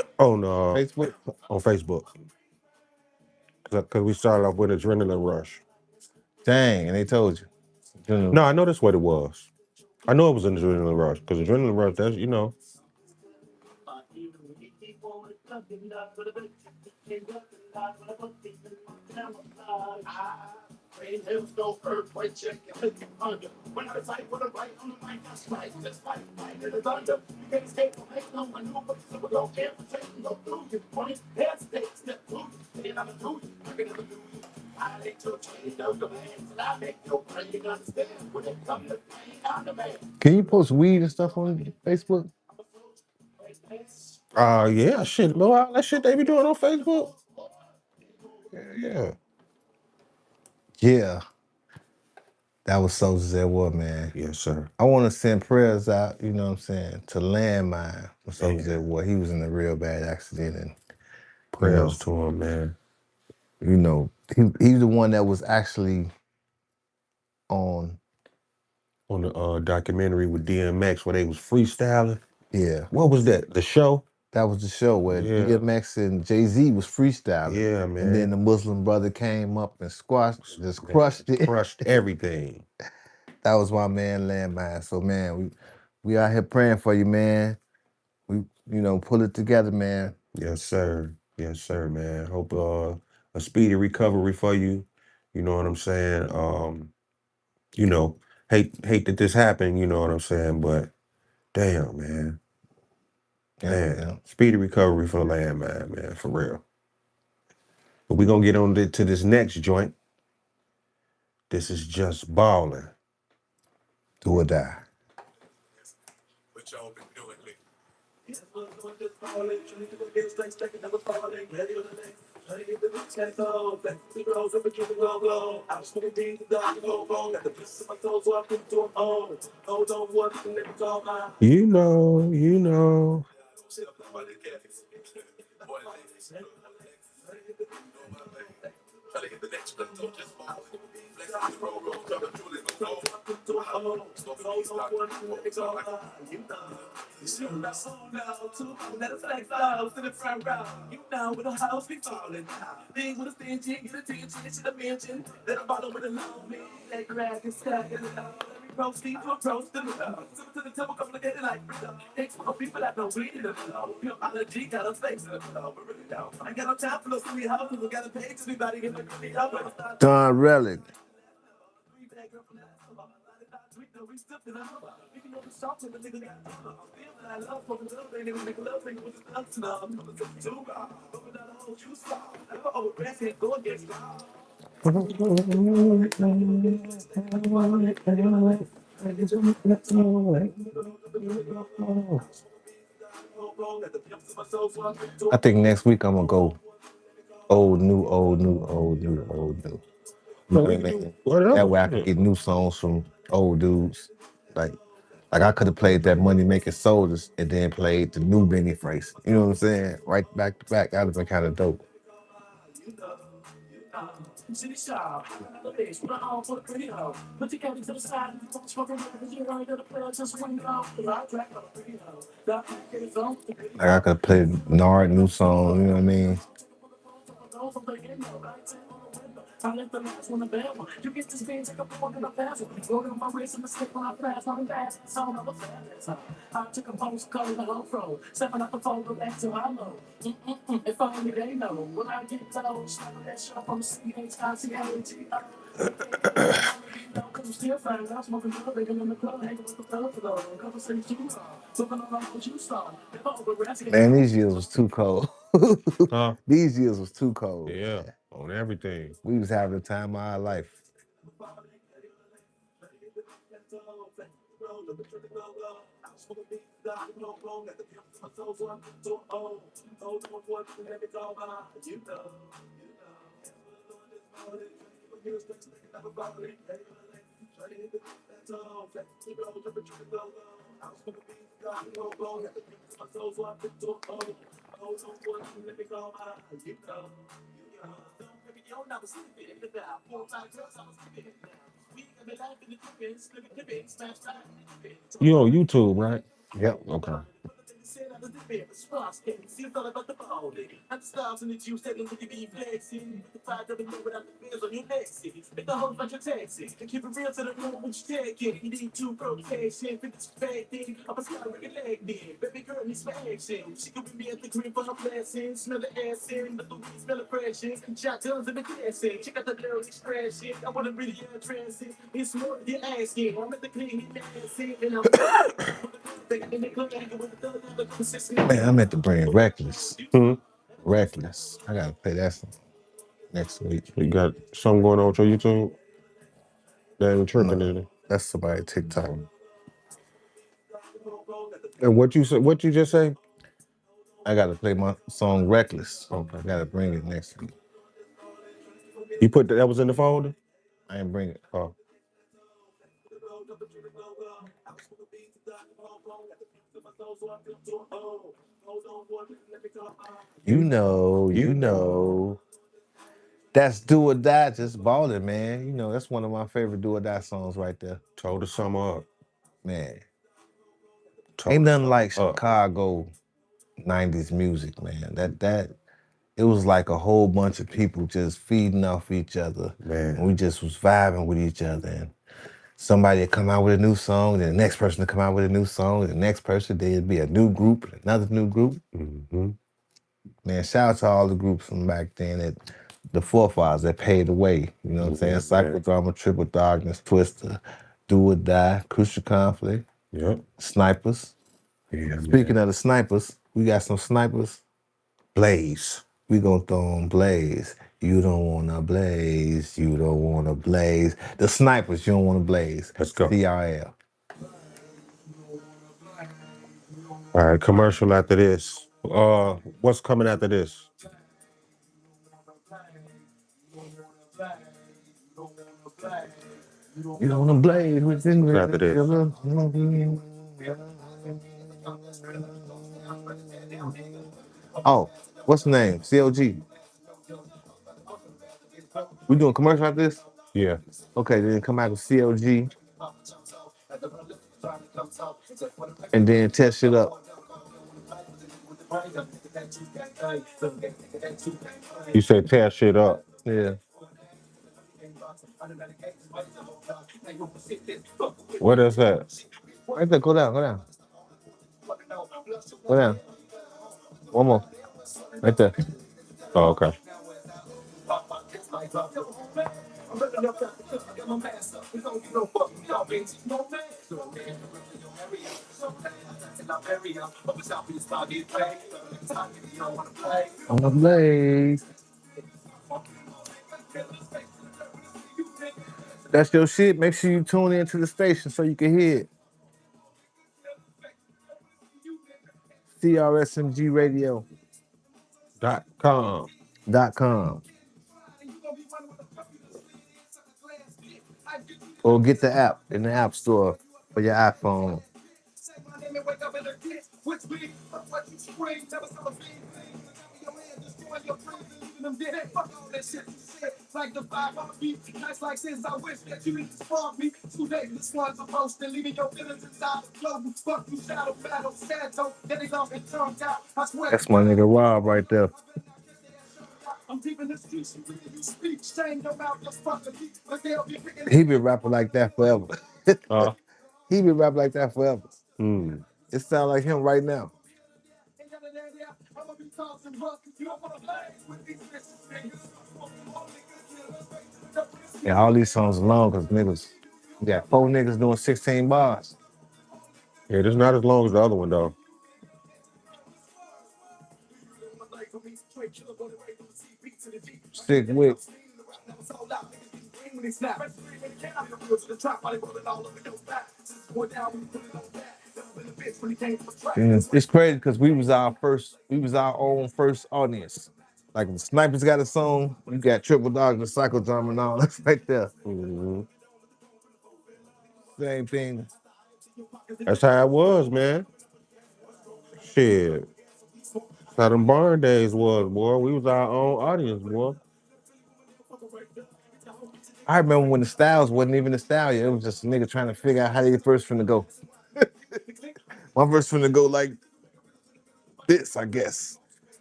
Speaker 4: Facebook?
Speaker 2: on Facebook. Cause we started off with Adrenaline Rush.
Speaker 4: Dang, and they told you.
Speaker 2: No, I know that's what it was. I know it was an Adrenaline Rush, because Adrenaline Rush, that's, you know.
Speaker 4: Can you post weed and stuff on Facebook?
Speaker 2: Yeah, shit. No, all that shit they be doing on Facebook. Yeah.
Speaker 4: Yeah. That was Soldiers at War, man.
Speaker 2: Yes, sir.
Speaker 4: I want to send prayers out, you know what I'm saying, to Landmine for Soldiers at War. He was in a real bad accident, and
Speaker 2: prayers to him, man.
Speaker 4: You know, he's the one that was actually on
Speaker 2: the documentary with DMX where they was freestyling.
Speaker 4: yeah.
Speaker 2: What was that? The show?
Speaker 4: That was the show where
Speaker 2: Yeah.
Speaker 4: DMX and Jay-Z was freestyling.
Speaker 2: Yeah,
Speaker 4: And
Speaker 2: man.
Speaker 4: then the Muslim brother came up and squashed, just crushed it.
Speaker 2: Crushed everything.
Speaker 4: That was my man Landmine. So man, we out here praying for you, man. We pull it together, man.
Speaker 2: Yes, sir. Yes, sir, man. Hope a speedy recovery for you. You know what I'm saying? You know, hate that this happened, you know what I'm saying? But damn, man. Man, speedy recovery for the Landmine, man, for real. But we're gonna get on to this next joint. This is Just Ballin'.
Speaker 4: Do or die.
Speaker 1: What y'all been doing lately?
Speaker 2: You know.
Speaker 3: Let us flex out to the front row. You know, with the house be falling. Big with a stingy, get a ticket, to the mansion. Let a bottle with a low me. That crack and stack it up. Proceed to approach the middle. To the temple, come look at it like freedom. Thanks for people that know we in the middle. Pure allergy, got us face in the middle. But really don't. I ain't got no time for those sweet houses. We gotta pay to everybody get my money up.
Speaker 4: Don Relic. I think next week I'm gonna go old, new, old, new, old, new, old, new. You know what I mean? That way I can get new songs from old dudes. Like I could have played that Money Making Soldiers and then played the new Benny Fraser. You know what I'm saying? Right back to back. That would have been kind of dope. Like I could have played Nard new song, you know what I mean? I left the last one, the bad one. You get this being take a point in the fast one. Go to my race and the stick when I pass on the fast. So I'm a fast. I took a post, called the whole pro. Stepping up the phone, go back to my low. If only they know. When I get low, snap that shit from C-H-I-C-A-G. Cause I'm still fine, I'm smoking good, baby in the club, hanging with the fellas though. Conversation too long, looking on what you saw. Man, these years was too cold.
Speaker 2: Huh?
Speaker 4: These years was too cold.
Speaker 2: Yeah, on everything.
Speaker 4: We was having the time of our life.
Speaker 2: You on YouTube, right?
Speaker 4: Yep.
Speaker 2: Okay.
Speaker 4: Man, I meant to bring Reckless.
Speaker 2: Hmm?
Speaker 4: Reckless. I gotta play that song next week.
Speaker 2: You got something going on with your YouTube? They ain't tripping,
Speaker 4: No,
Speaker 2: is it?
Speaker 4: that's somebody TikTok.
Speaker 2: And what you said? What you just say?
Speaker 4: I gotta play my song Reckless.
Speaker 2: Okay.
Speaker 4: I gotta bring it next week.
Speaker 2: You put that was in the folder?
Speaker 4: I ain't bring it.
Speaker 2: Oh.
Speaker 4: You know. That's Do or Die, just balling, man. You know, that's one of my favorite Do or Die songs right there.
Speaker 2: Told the summer up.
Speaker 4: Man,
Speaker 2: Told
Speaker 4: ain't
Speaker 2: the
Speaker 4: nothing
Speaker 2: summer
Speaker 4: like
Speaker 2: up.
Speaker 4: Chicago 90s music, man. That it was like a whole bunch of people just feeding off each other.
Speaker 2: Man.
Speaker 4: And we just was vibing with each other. And somebody would come out with a new song, then the next person would come out with a new song, and the next person, there'd be a new group, another new group.
Speaker 2: Mm-hmm.
Speaker 4: Man, shout out to all the groups from back then that the forefathers that paved the way. You know what I'm saying?
Speaker 2: Yeah, man.
Speaker 4: Psychodrama, Triple Darkness, Twister, Do or Die, Crucial Conflict,
Speaker 2: Yep.
Speaker 4: Snipers.
Speaker 2: Yeah,
Speaker 4: Speaking
Speaker 2: man.
Speaker 4: of the snipers, we got some snipers.
Speaker 2: Blaze.
Speaker 4: We gonna throw them blaze. You don't wanna blaze. You don't wanna blaze. The snipers, you don't wanna blaze.
Speaker 2: Let's go.
Speaker 4: CRL.
Speaker 2: All right, commercial after this. What's coming after this?
Speaker 4: You don't wanna blaze within
Speaker 2: What's after this?
Speaker 4: Oh, what's the name? CLG. We doing commercial after this?
Speaker 2: Yeah.
Speaker 4: Okay, then come out with CLG and then test it up.
Speaker 2: You said tear shit up.
Speaker 4: Yeah.
Speaker 2: What is that?
Speaker 4: Right there, go down, go down. Go down. One more. Right there.
Speaker 2: Oh, okay.
Speaker 4: On the blaze. That's your shit. Make sure you tune into the station so you can hear it.
Speaker 2: CRSMGradio.com.
Speaker 4: CRSMGradio.com. Or get the app in the app store for your iPhone. That's my nigga Rob right there. He been rapping like that forever. He been rapping like that forever. It sounds like him right now. Yeah, all these songs are long because niggas, we got 4 niggas doing 16 bars.
Speaker 2: Yeah, it's not as long as the other one though.
Speaker 4: Sick Wick. Yeah, it's crazy because we was our own first audience. Like the Snipers got a song, you got Triple Dog, the Psychodrama and all that's right there.
Speaker 2: Mm-hmm.
Speaker 4: Same thing.
Speaker 2: That's how it was, man. Shit. That's how them barn days was, boy. We was our own audience, boy.
Speaker 4: I remember when the styles wasn't even the style yet. It was just a nigga trying to figure out how they first finna go. My verse finna go like this, I guess.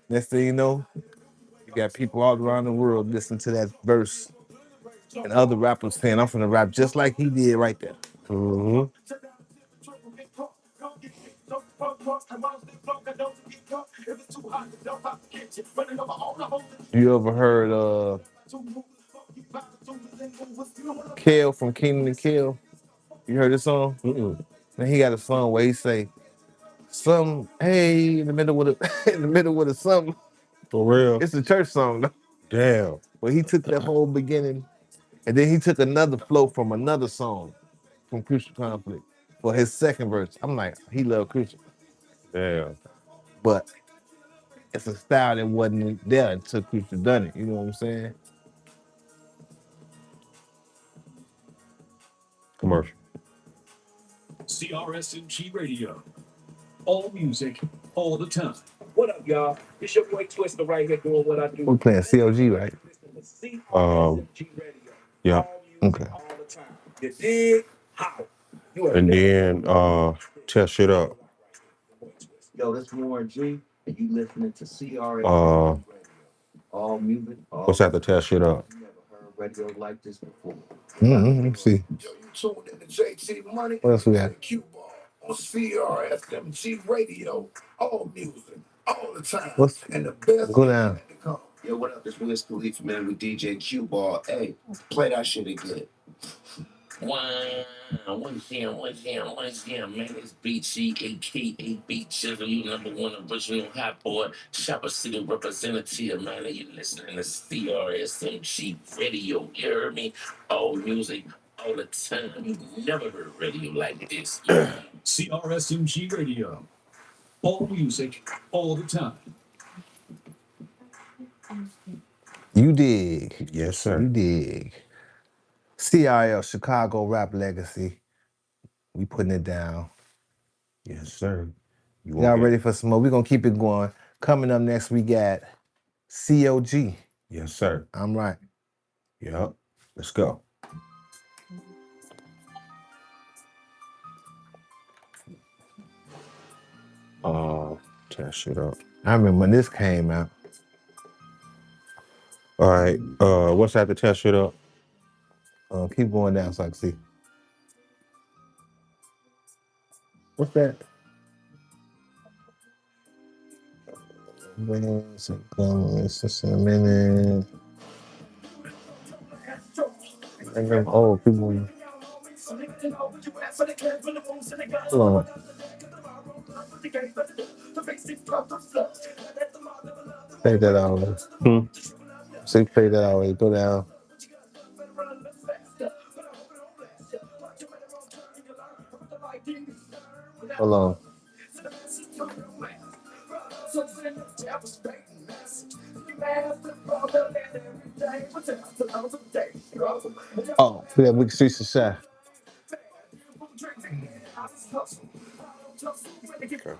Speaker 4: Next thing you know, you got people all around the world listening to that verse. And other rappers saying, I'm finna rap just like he did right there.
Speaker 2: Mm-hmm.
Speaker 4: You ever heard Kel from Kingdom and Kel? You heard this song? Man, he got a song where he say, some, hey, in the middle with a something.
Speaker 2: For real?
Speaker 4: It's a church song though.
Speaker 2: Damn.
Speaker 4: But he took that whole beginning and then he took another flow from another song from Crucial Conflict for his second verse. I'm like, he loved Crucial.
Speaker 2: Damn.
Speaker 4: But it's a style that wasn't there until Crucial done it. You know what I'm saying?
Speaker 2: Commercial.
Speaker 3: CRSMG Radio. All music, all the time. What up, y'all? It's your boy Twister right here doing what I do.
Speaker 4: We're playing CLG, right?
Speaker 2: Um, yeah.
Speaker 4: Okay.
Speaker 3: You dig? How?
Speaker 2: And then test it up.
Speaker 1: Yo, this Warren G, and you listening to CRS
Speaker 2: Uh,
Speaker 1: all music,
Speaker 2: what's
Speaker 1: all
Speaker 2: that to test shit up?
Speaker 1: you never heard radio like this before.
Speaker 4: Let me see.
Speaker 1: Yo, you tuned in to JT Money
Speaker 4: What
Speaker 1: and
Speaker 4: else we got?
Speaker 1: DJ Q Ball on CRSMG Radio, all music, all the time,
Speaker 4: What's
Speaker 1: and the best
Speaker 4: go
Speaker 1: is
Speaker 4: down?
Speaker 1: yet to come. Yo, what up? This Wiz Khalifa, man, with DJ Q Ball. Hey, play that shit again. Wow, man. It's BG, aka Beat Chisel, you #1 original hot boy, Shopper City representative, man. And you listening to CRSMG Radio, you heard me? All music, all the time. You never heard radio like this, man.
Speaker 3: CRSMG Radio. All music, all the time.
Speaker 4: You dig.
Speaker 2: Yes,
Speaker 4: You
Speaker 2: sir.
Speaker 4: dig. CIL, Chicago Rap Legacy. We putting it down.
Speaker 2: Yes, sir. You
Speaker 4: Y'all
Speaker 2: want
Speaker 4: ready
Speaker 2: it?
Speaker 4: for some more? We're going to keep it going. Coming up next, we got COG.
Speaker 2: Yes, sir.
Speaker 4: I'm right.
Speaker 2: Yep. Let's go. Test shit up.
Speaker 4: I remember when this came out.
Speaker 2: All right. What's that to test shit up?
Speaker 4: Keep going down so I can see. What's that? It's just a minute. And them old people. Hold on. Play that out. See, play that out. Go down. Hold on. Oh, we got Wicked Streets of Shy.
Speaker 2: Okay.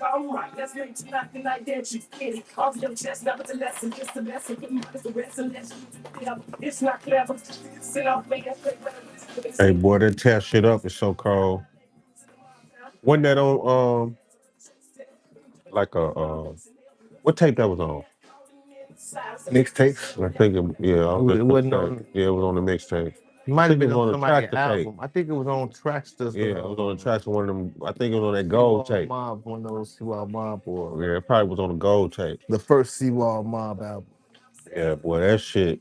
Speaker 3: All right, let's get to nothing like that. You get it off your chest, nevertheless, and just the lesson. Put money the rest and let you. It's not clever. Sit up, man.
Speaker 2: Hey, boy, that test shit up is so cold. Wasn't that on like a what tape that was on?
Speaker 4: Mixtapes.
Speaker 2: I think
Speaker 4: It wasn't on.
Speaker 2: yeah, it was on the mixtape.
Speaker 4: It
Speaker 2: I
Speaker 4: might have
Speaker 2: think it
Speaker 4: been
Speaker 2: was
Speaker 4: on
Speaker 2: on the
Speaker 4: somebody's
Speaker 2: tractor tape.
Speaker 4: album. I think it was on Traxxas.
Speaker 2: Yeah, it was on the tracks of one of them. I think it was on that gold tape.
Speaker 4: Mob, one of those Seawall Mob or
Speaker 2: Yeah, it probably was on the gold tape.
Speaker 4: the first Seawall Mob album.
Speaker 2: Yeah, boy, that shit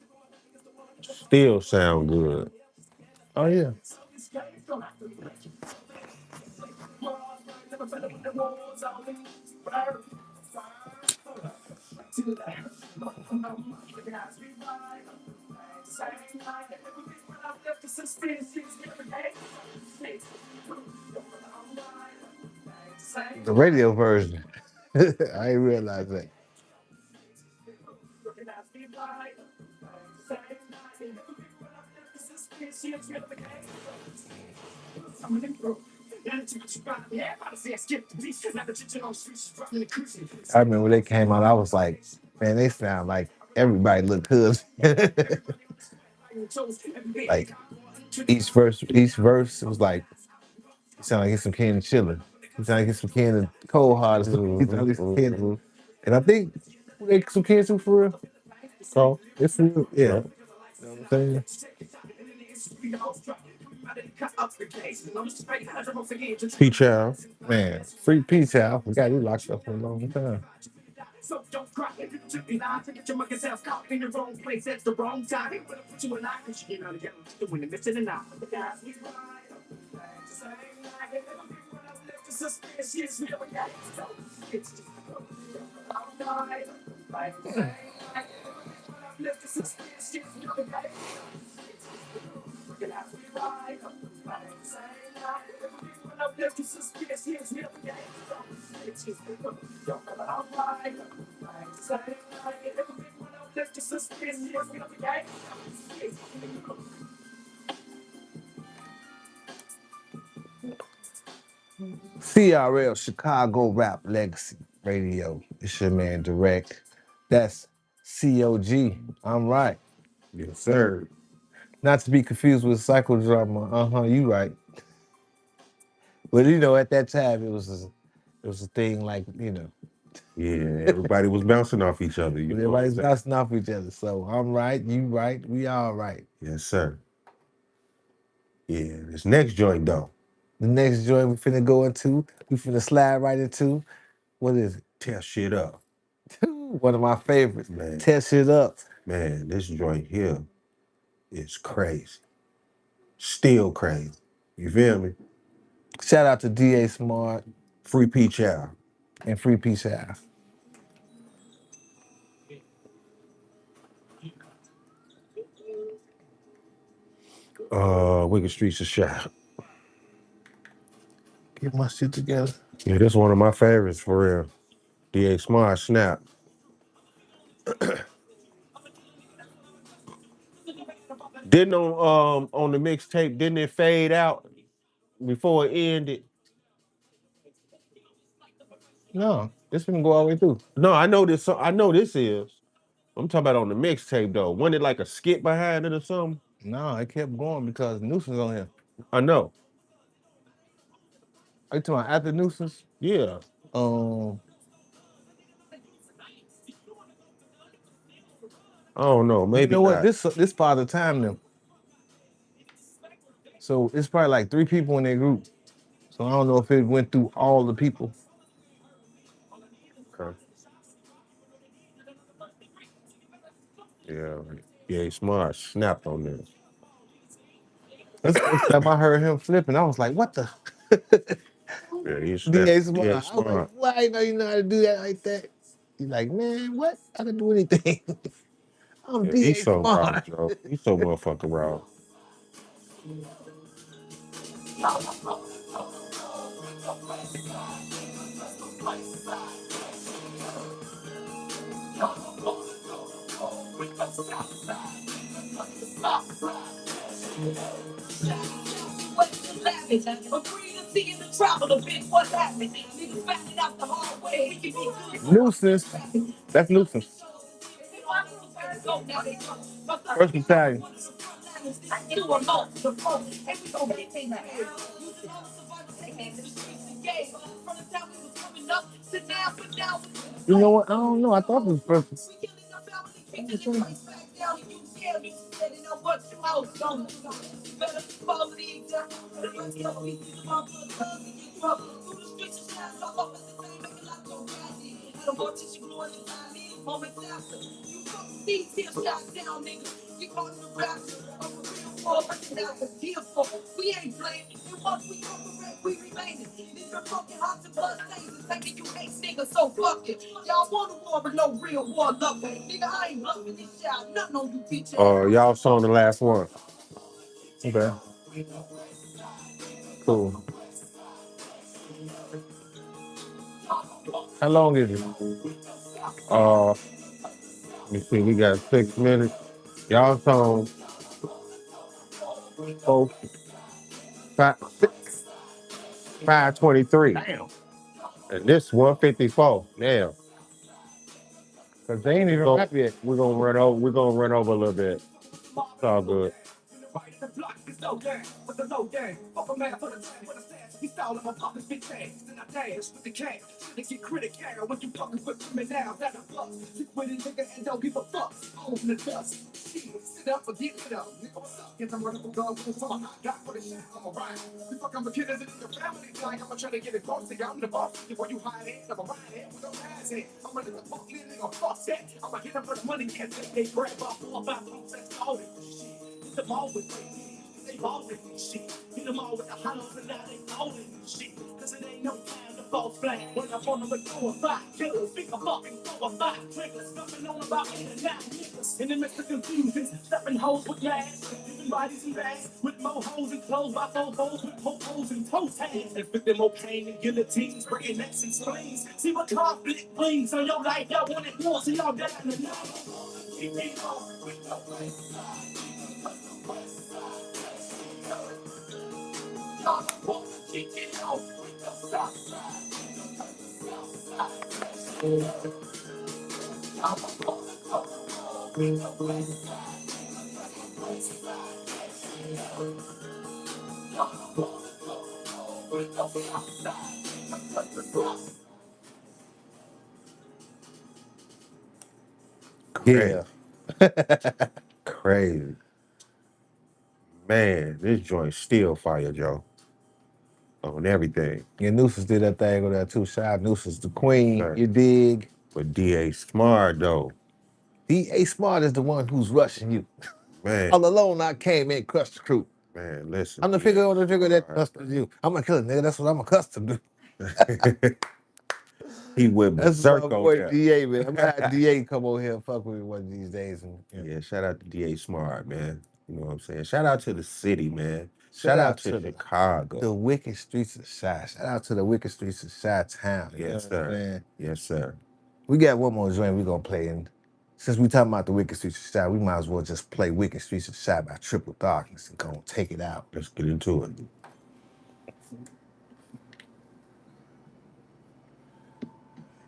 Speaker 2: still sound good.
Speaker 4: Oh yeah. The radio version. I didn't realize that. I remember when they came out, I was like, man, they sound like everybody look good. Like each verse was like, it sounded like it's some Ken and Chiller. It sounded like it's some Ken and Cold Hard. It sounded like some Ken. And I think who they some Ken to for real. So it's for real. Yeah. You know what I'm saying?
Speaker 2: Peach Out.
Speaker 4: Man, free Peach out. We got you locked up for a long time.
Speaker 3: So don't cry if you took me live. Get your monkey self caught in the wrong place at the wrong time. Ain't gonna put you in line because you can't get to win the missing and out. The guys we ride.
Speaker 4: CRL, Chicago Rap Legacy Radio. It's your man, DaWreck. That's COG. I'm right.
Speaker 2: Yes, sir.
Speaker 4: Not to be confused with psychodrama. You right. But you know, at that time, it was a thing like, you know,
Speaker 2: Yeah, everybody was bouncing off each other. You know what I'm
Speaker 4: everybody's
Speaker 2: saying?
Speaker 4: bouncing off each other. So I'm right, you right, we all right.
Speaker 2: Yes, sir. Yeah, this next joint though.
Speaker 4: The next joint we finna go into, we finna slide right into, what is it?
Speaker 2: Tear shit up.
Speaker 4: One of my favorites.
Speaker 2: Man.
Speaker 4: Test it up.
Speaker 2: Man, this joint here is crazy. Still crazy. You feel me?
Speaker 4: Shout out to DA Smart
Speaker 2: Free Peach out.
Speaker 4: and Free Peace Out.
Speaker 2: Wicked Streets of Shot.
Speaker 4: Get my shit together.
Speaker 2: Yeah, this one of my favorites for real. DA Smart Snap. Didn't on the mixtape, didn't it fade out before it ended?
Speaker 4: No, this finna go all the way through.
Speaker 2: No, I know this. I know this is. I'm talking about on the mixtape though. Wasn't it like a skit behind it or something?
Speaker 4: No, it kept going because Nuisance on here.
Speaker 2: I know.
Speaker 4: Are you talking about after Nuisance?
Speaker 2: Yeah. I don't know. Maybe
Speaker 4: you know what?
Speaker 2: not.
Speaker 4: This Father Time them. So it's probably like 3 people in their group. So I don't know if it went through all the people.
Speaker 2: Okay. Yeah. DA Smart snapped on this.
Speaker 4: That's the first time I heard him flipping. I was like, what the?
Speaker 2: Yeah, he
Speaker 4: DA
Speaker 2: snapped.
Speaker 4: Smart.
Speaker 2: DA
Speaker 4: I was like,
Speaker 2: Smart.
Speaker 4: why I know you know how to do that like that? He's like, man, what? I can do anything. I'm
Speaker 2: Yeah,
Speaker 4: DA
Speaker 2: he's so raw,
Speaker 4: Smart.
Speaker 2: Joe. He's so motherfucking raw.
Speaker 4: Nuisance. That's Nuisance. First battalion. You know what? I don't know. I thought it was first.
Speaker 2: Y'all saw the last one.
Speaker 4: Okay. Cool. How long is it?
Speaker 2: Let me see. We got 6 minutes. Y'all saw 5:23.
Speaker 4: Damn.
Speaker 2: And this 154. Damn.
Speaker 4: Because they ain't even rap yet.
Speaker 2: We're gonna run over. We're gonna run over a little bit. It's all good.
Speaker 3: falls flat. When I'm on the door, five killers, think I'm fucking four or five triggers, nothing on about 8 or 9 niggas. In the midst of confusion, stepping hoes with gas, using bodies and bags, with more hoes and clothes by four hoes with more hoes and toe tags. And fit them more pain and guillotines, breaking necks and spleens. See what conflict brings on your life, y'all want it more, so y'all down in the night. Keep me on with the west side, the west side, y'all want to keep it on with the south side, south side. Y'all want to go with the west side, west side. Y'all want to go with the south side.
Speaker 2: Crazy,
Speaker 4: Yeah.
Speaker 2: crazy. Man, this joint still fire, Joe. On everything.
Speaker 4: Yeah, Nooses did that thing over there too. Shout out Nooses, the
Speaker 2: Yes,
Speaker 4: queen.
Speaker 2: sir.
Speaker 4: You dig?
Speaker 2: But DA Smart though,
Speaker 4: D.A. Smart is the one who's rushing you.
Speaker 2: man,
Speaker 4: All alone, I came in, crushed the crew.
Speaker 2: man, listen,
Speaker 4: I'm the figure
Speaker 2: DA
Speaker 4: on the trigger that
Speaker 2: Smart.
Speaker 4: trusted you. I'm a killer, nigga. That's what I'm accustomed to.
Speaker 2: He went
Speaker 4: That's my
Speaker 2: berserk on
Speaker 4: boy
Speaker 2: there.
Speaker 4: DA, man. I'm gonna have DA come over here and fuck with me one of these days. And
Speaker 2: Yeah, shout out to DA Smart, man. You know what I'm saying? Shout out to the city, man.
Speaker 4: shout
Speaker 2: Shout out
Speaker 4: out
Speaker 2: to
Speaker 4: to
Speaker 2: Chicago.
Speaker 4: the wicked streets of Chi. Shout out to the wicked streets of Chi-Town. You know
Speaker 2: Yes,
Speaker 4: what I'm
Speaker 2: sir.
Speaker 4: saying?
Speaker 2: Yes, sir.
Speaker 4: We got one more joint we gonna play, and since we talking about the wicked streets of Chi, we might as well just play Wicked Streets of Chi by Triple Darkness and go take it out.
Speaker 2: Let's get into it.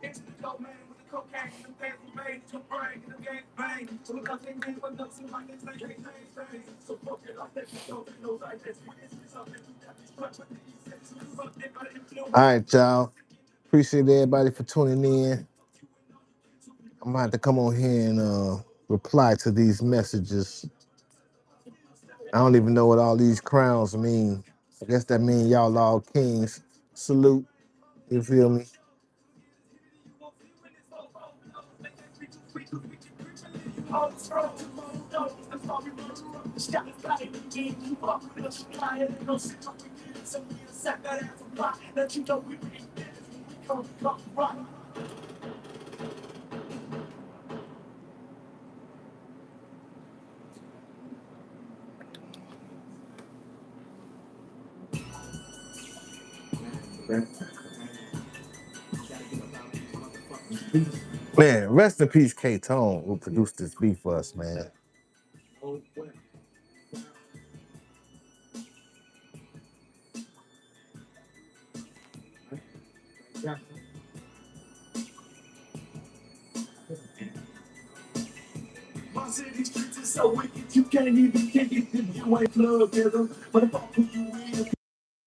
Speaker 3: Into the dope man with the cocaine, the things we made, your brain, the game bang. So nothing new, but nothing like this, they can't change. So fuck it, I'll let you know, they know like this. When it's something, you got these fuck with these things. Something by the influence.
Speaker 4: All right, y'all. Appreciate everybody for tuning in. I'm gonna have to come on here and reply to these messages. I don't even know what all these crowns mean. I guess that mean y'all all kings. Salute. You feel me? Man, rest in peace, K Tone, who produced this beat for us, man.
Speaker 3: My city streets is so wicked, you can't even kick it if you ain't plugged in them. But fuck who you